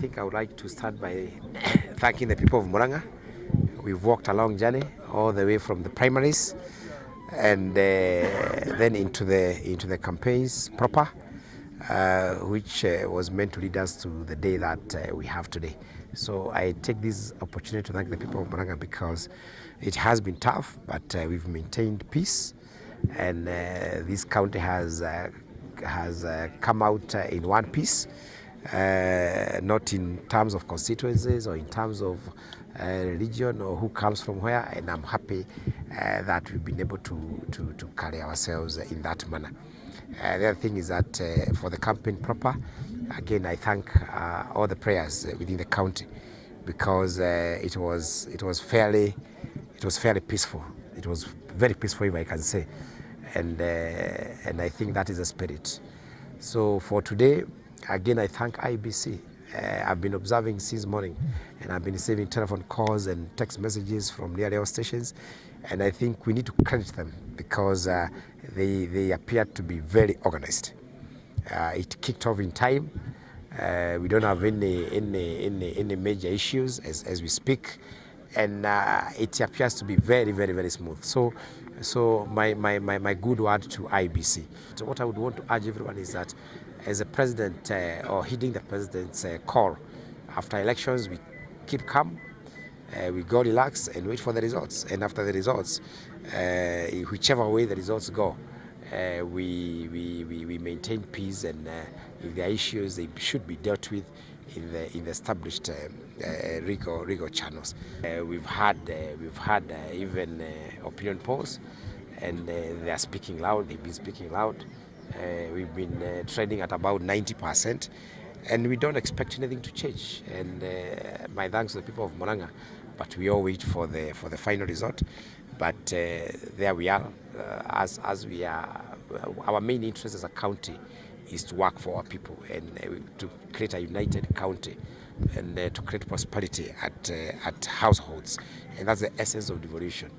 think I would like to start by thanking the people of Murang'a. We've walked a long journey all the way from the primaries and then into the campaigns proper, which was meant to lead us to the day that we have today. So I take this opportunity to thank the people of Murang'a because it has been tough, but we've maintained peace, and this county has come out in one piece, not in terms of constituencies or in terms of religion or who comes from where, and I'm happy that we've been able to carry ourselves in that manner. The other thing is that for the campaign proper, again I thank all the prayers within the county, because it was fairly peaceful. It was very peaceful, if I can say, and I think that is the spirit. So for today, again I thank IBC. I've been observing since morning, and I've been receiving telephone calls and text messages from nearly all stations, and I think we need to credit them because they appear to be very organized. It kicked off in time. We don't have any major issues as we speak, and it appears to be very smooth. So my good word to IBC. So what I would want to urge everyone is that, as a president or heeding the president's call, after elections we keep calm, we go relax and wait for the results. And after the results, whichever way the results go, we maintain peace, and if there are issues, they should be dealt with in the established legal channels. We've had even opinion polls, and they are speaking loud. They've been speaking loud. We've been trading at about 90%, and we don't expect anything to change. And my thanks to the people of Murang'a, but we all wait for the final result. But there we are. As we are, our main interest as a county is to work for our people and to create a united county, and to create prosperity at households, and that's the essence of devolution.